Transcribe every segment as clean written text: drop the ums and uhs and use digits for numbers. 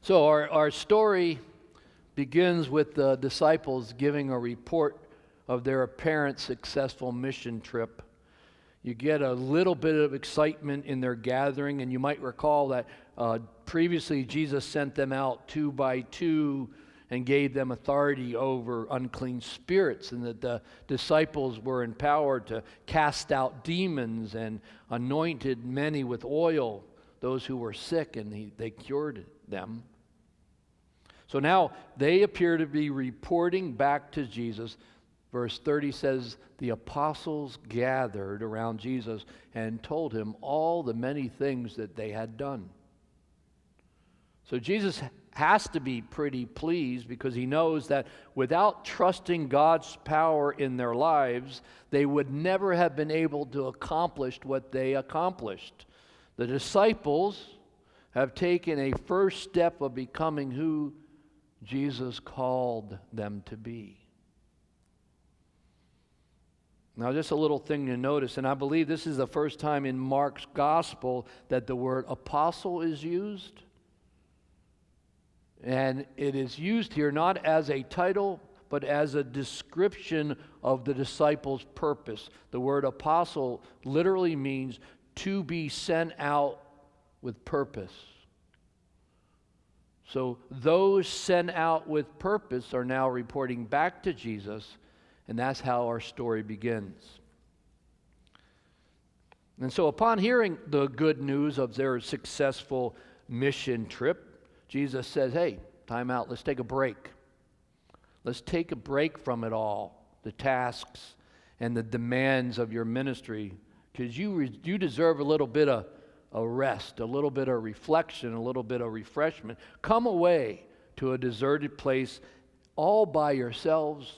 So our story begins with the disciples giving a report of their apparent successful mission trip. You get a little bit of excitement in their gathering, and you might recall that previously Jesus sent them out 2 by 2 and gave them authority over unclean spirits, and that the disciples were empowered to cast out demons and anointed many with oil, those who were sick, and they cured them. So now they appear to be reporting back to Jesus. Verse 30 says, the apostles gathered around Jesus and told him all the many things that they had done. So Jesus has to be pretty pleased, because he knows that without trusting God's power in their lives, they would never have been able to accomplish what they accomplished. The disciples have taken a first step of becoming who Jesus called them to be. Now, just a little thing to notice, and I believe this is the first time in Mark's gospel that the word apostle is used. And it is used here not as a title, but as a description of the disciples' purpose. The word apostle literally means to be sent out with purpose. So those sent out with purpose are now reporting back to Jesus, and that's how our story begins. And so upon hearing the good news of their successful mission trip, Jesus says, hey, time out, let's take a break. Let's take a break from it all, the tasks and the demands of your ministry, because you deserve a little bit of a rest, a little bit of reflection, a little bit of refreshment. Come away to a deserted place all by yourselves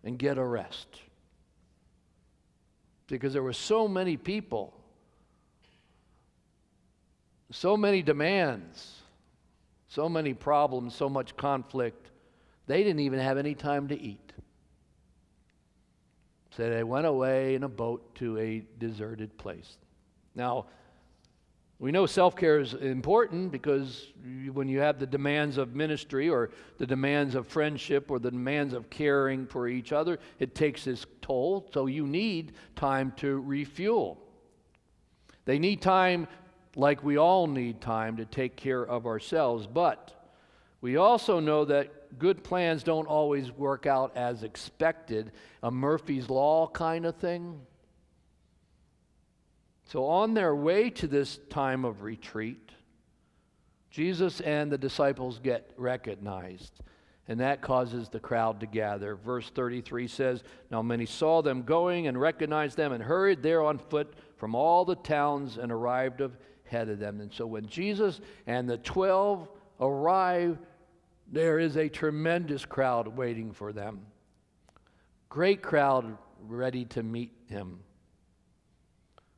and get a rest. Because there were so many people, so many demands, so many problems, so much conflict, they didn't even have any time to eat. So they went away in a boat to a deserted place. Now, we know self-care is important, because when you have the demands of ministry or the demands of friendship or the demands of caring for each other, it takes its toll. So you need time to refuel. They need time, like we all need time, to take care of ourselves. But we also know that good plans don't always work out as expected, a Murphy's Law kind of thing. So on their way to this time of retreat, Jesus and the disciples get recognized, and that causes the crowd to gather. Verse 33 says, now many saw them going and recognized them and hurried there on foot from all the towns and arrived ahead of them. And so when Jesus and the 12 arrive, there is a tremendous crowd waiting for them. Great crowd ready to meet him.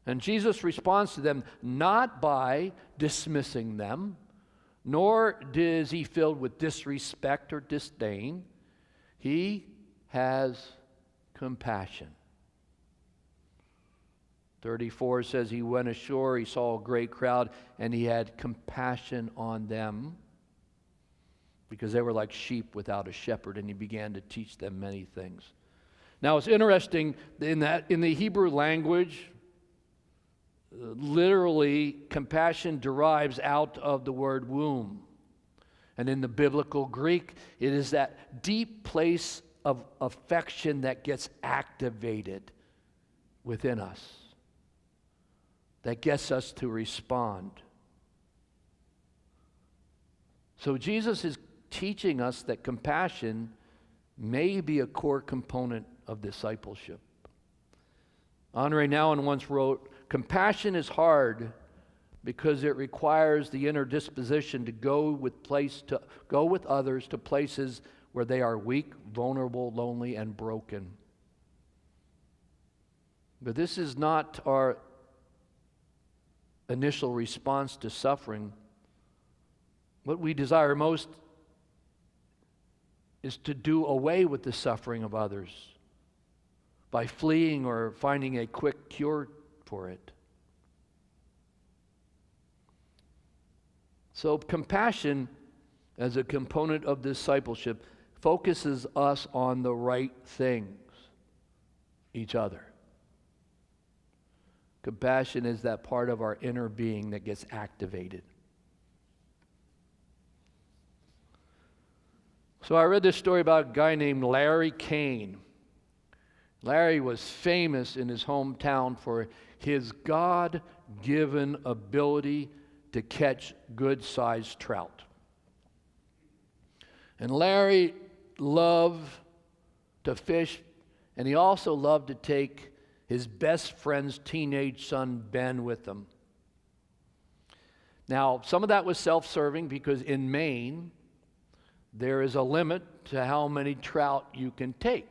And Jesus responds to them not by dismissing them, nor is he filled with disrespect or disdain. He has compassion. 34 says he went ashore, he saw a great crowd, and he had compassion on them because they were like sheep without a shepherd, and he began to teach them many things. Now it's interesting in the Hebrew language, literally, compassion derives out of the word womb. And in the biblical Greek, it is that deep place of affection that gets activated within us, that gets us to respond. So Jesus is teaching us that compassion may be a core component of discipleship. Andre Nouwen once wrote, compassion is hard because it requires the inner disposition to go with others to places where they are weak, vulnerable, lonely, and broken. But this is not our initial response to suffering. What we desire most is to do away with the suffering of others by fleeing or finding a quick cure for it. So compassion as a component of discipleship focuses us on the right things, each other. Compassion is that part of our inner being that gets activated. So I read this story about a guy named Larry Kane. Larry was famous in his hometown for his God-given ability to catch good-sized trout. And Larry loved to fish, and he also loved to take his best friend's teenage son, Ben, with him. Now, some of that was self-serving because in Maine, there is a limit to how many trout you can take.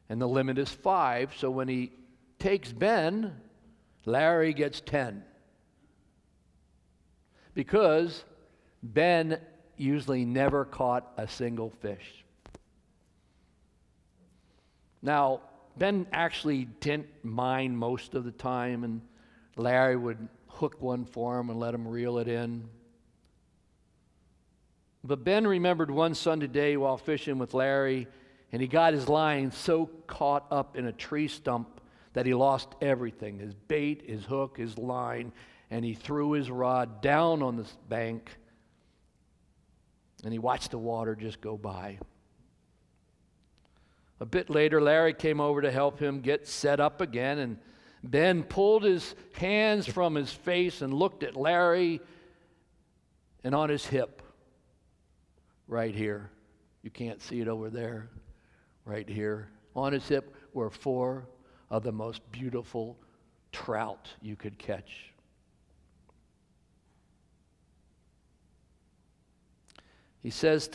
And the limit is 5, so when he takes Ben, Larry gets 10. Because Ben usually never caught a single fish. Now, Ben actually didn't mind most of the time, and Larry would hook one for him and let him reel it in. But Ben remembered one Sunday day while fishing with Larry, and he got his line so caught up in a tree stump that he lost everything, his bait, his hook, his line, and he threw his rod down on the bank, and he watched the water just go by. A bit later, Larry came over to help him get set up again, and Ben pulled his hands from his face and looked at Larry, and on his hip, right here, you can't see it over there, right here, on his hip were 4 of the most beautiful trout you could catch. He says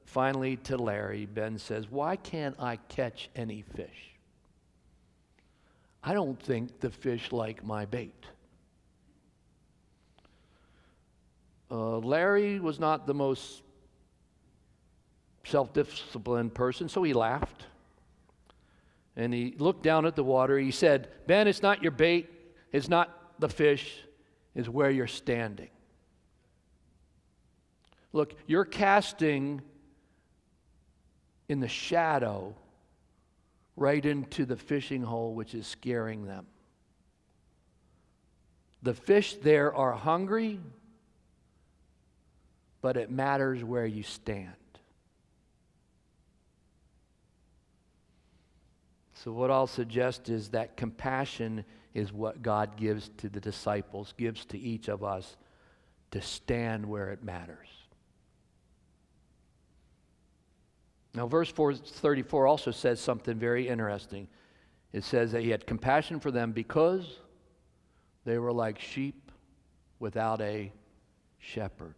finally to Larry, Ben says, "Why can't I catch any fish? I don't think the fish like my bait." Larry was not the most self-disciplined person, so he laughed. And he looked down at the water. He said, "Ben, it's not your bait. It's not the fish. It's where you're standing. Look, you're casting in the shadow right into the fishing hole, which is scaring them. The fish there are hungry, but it matters where you stand." So what I'll suggest is that compassion is what God gives to the disciples, gives to each of us to stand where it matters. Now, verse 34 also says something very interesting. It says that he had compassion for them because they were like sheep without a shepherd.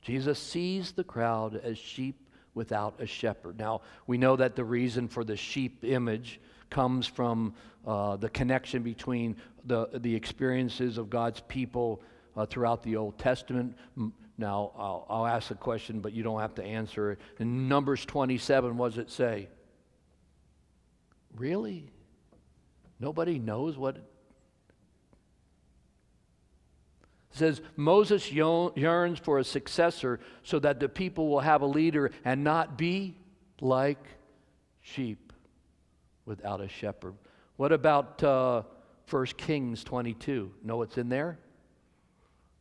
Jesus sees the crowd as sheep without a shepherd. Now, we know that the reason for the sheep image comes from the connection between the experiences of God's people throughout the Old Testament. Now, I'll ask a question, but you don't have to answer it. In Numbers 27, what does it say? Really? Nobody knows what it says. Moses yearns for a successor so that the people will have a leader and not be like sheep without a shepherd. What about 1 Kings 22? Know what's in there?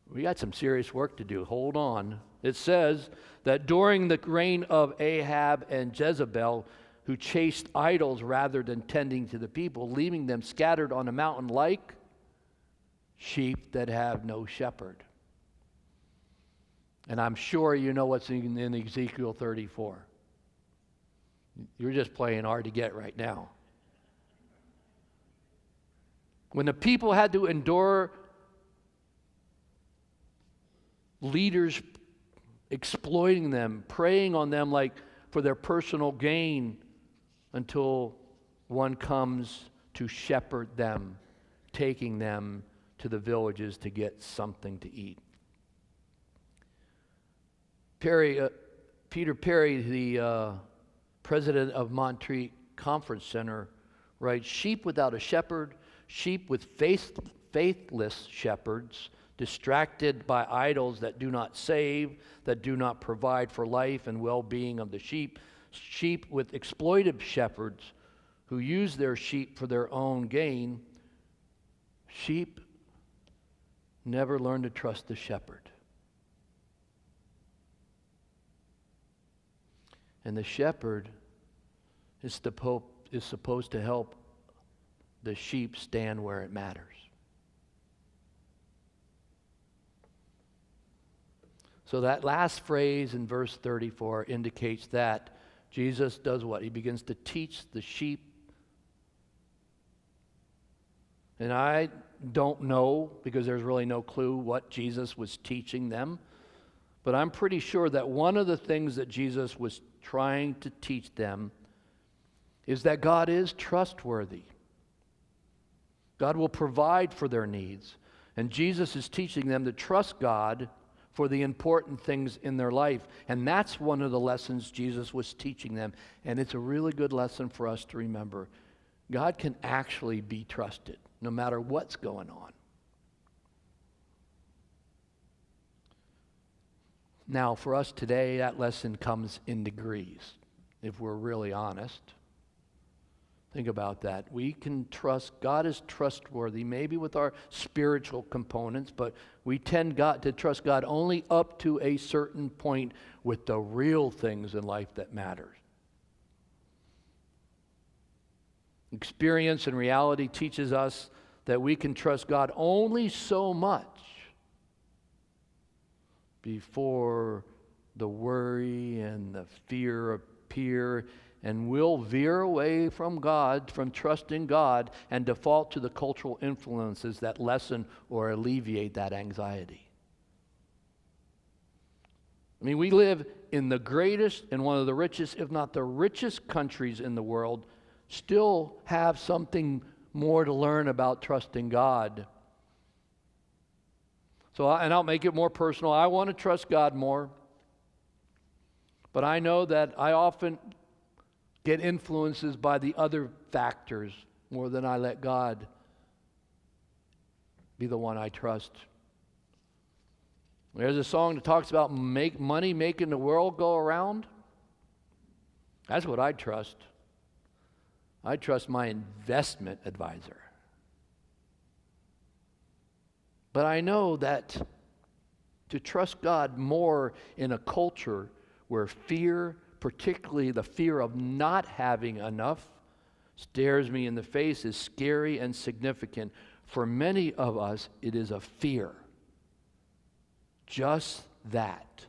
We got some serious work to do. Hold on. It says that during the reign of Ahab and Jezebel, who chased idols rather than tending to the people, leaving them scattered on a mountain like sheep that have no shepherd. And I'm sure you know what's in Ezekiel 34. You're just playing hard to get right now. When the people had to endure leaders exploiting them, preying on them like for their personal gain, until one comes to shepherd them, taking them to the villages to get something to eat. Peter Perry, the president of Montreat Conference Center, writes, "Sheep without a shepherd, sheep with faithless shepherds distracted by idols that do not save, that do not provide for life and well-being of the sheep, sheep with exploitive shepherds who use their sheep for their own gain. Sheep never learn to trust the shepherd. And the shepherd is supposed to help the sheep stand where it matters. So that last phrase in verse 34 indicates that Jesus does what? He begins to teach the sheep. And I don't know, because there's really no clue what Jesus was teaching them, but I'm pretty sure that one of the things that Jesus was trying to teach them is that God is trustworthy. God will provide for their needs. And Jesus is teaching them to trust God for the important things in their life. And that's one of the lessons Jesus was teaching them. And it's a really good lesson for us to remember. God can actually be trusted, no matter what's going on. Now, for us today, that lesson comes in degrees, if we're really honest. Think about that. We can trust, God is trustworthy, maybe with our spiritual components, but we tend to trust God only up to a certain point with the real things in life that matter. Experience and reality teaches us that we can trust God only so much before the worry and the fear appear, and we'll veer away from God, from trusting God, and default to the cultural influences that lessen or alleviate that anxiety. I mean, we live in the greatest and one of the richest, if not the richest countries in the world, still have something more to learn about trusting God. So, and I'll make it more personal. I want to trust God more, but I know that I often get influences by the other factors more than I let God be the one I trust. There's a song that talks about money making the world go around. That's what I trust. I trust my investment advisor. But I know that to trust God more in a culture where fear, particularly the fear of not having enough, stares me in the face, is scary and significant. For many of us, it is a fear. Just that.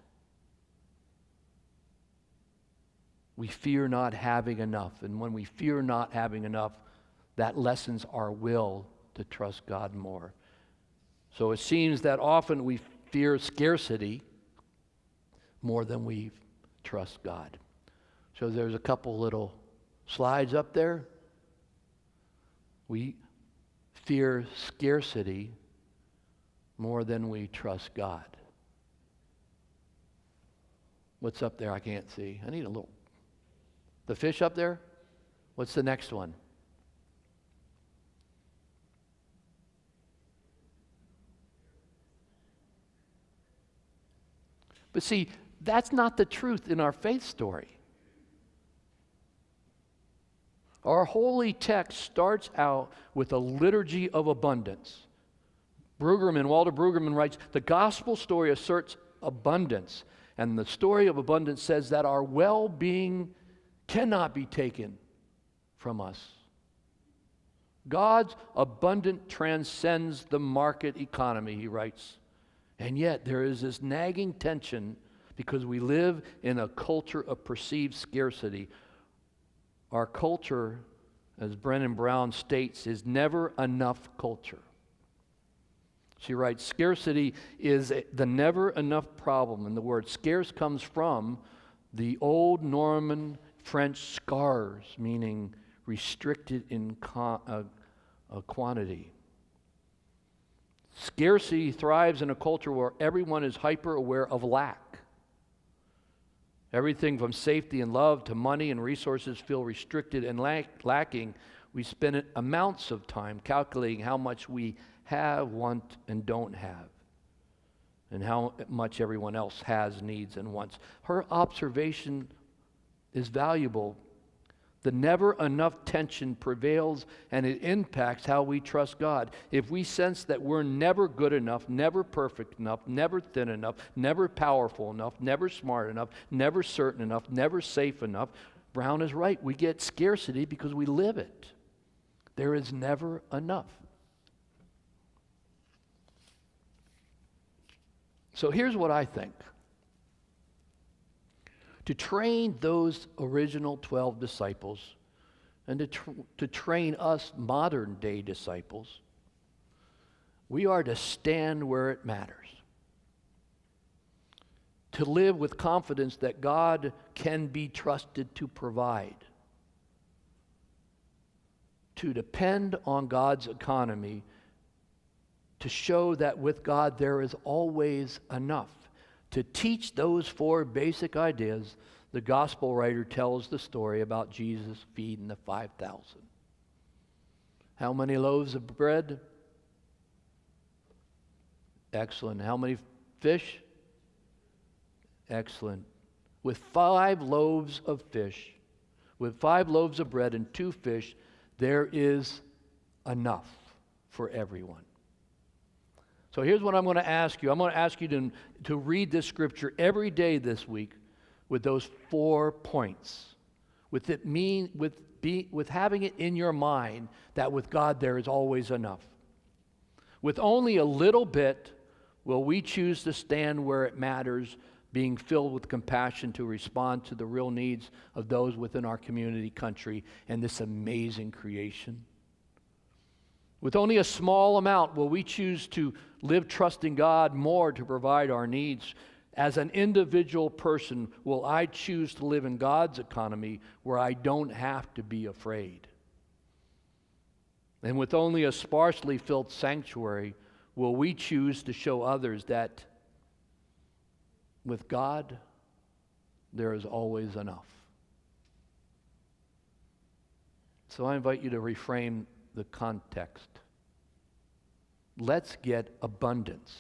We fear not having enough. And when we fear not having enough, that lessens our will to trust God more. So it seems that often we fear scarcity more than we trust God. So there's a couple little slides up there. We fear scarcity more than we trust God. What's up there? I can't see. I need a little. The fish up there? What's the next one? But see, that's not the truth in our faith story. Our holy text starts out with a liturgy of abundance. Walter Brueggemann writes, the gospel story asserts abundance, and the story of abundance says that our well-being cannot be taken from us. God's abundance transcends the market economy, he writes. And yet there is this nagging tension because we live in a culture of perceived scarcity. Our culture, as Brennan Brown states, is never enough culture. She writes, scarcity is the never enough problem. And the word scarce comes from the old Norman French scars, meaning restricted in quantity. Scarcity thrives in a culture where everyone is hyper aware of lack. Everything from safety and love to money and resources feel restricted and lacking. We spend amounts of time calculating how much we have, want, and don't have. and how much everyone else has, needs, and wants. Her observation is valuable. The never enough tension prevails, and it impacts how we trust God. If we sense that we're never good enough, never perfect enough, never thin enough, never powerful enough, never smart enough, never certain enough, never safe enough, Brown is right. We get scarcity because we live it. There is never enough. So here's what I think. To train those original 12 disciples and to train us modern day disciples, we are to stand where it matters. To live with confidence that God can be trusted to provide. To depend on God's economy, to show that with God there is always enough. To teach those four basic ideas, the gospel writer tells the story about Jesus feeding the 5,000. How many loaves of bread? Excellent. How many fish? Excellent. With 5 loaves of fish, with 5 loaves of bread and 2 fish, there is enough for everyone. So here's what I'm going to ask you. I'm going to ask you to read this scripture every day this week with those 4 points. With having it in your mind that with God there is always enough. With only a little bit will we choose to stand where it matters, being filled with compassion to respond to the real needs of those within our community, country, and this amazing creation. With only a small amount will we choose to live trusting God more to provide our needs. As an individual person, will I choose to live in God's economy where I don't have to be afraid? And with only a sparsely filled sanctuary, will we choose to show others that with God, there is always enough? So I invite you to reframe the context. Let's get abundance,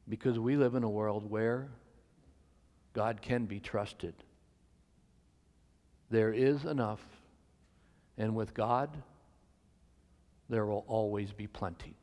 because we live in a world where God can be trusted. There is enough, and with God, there will always be plenty.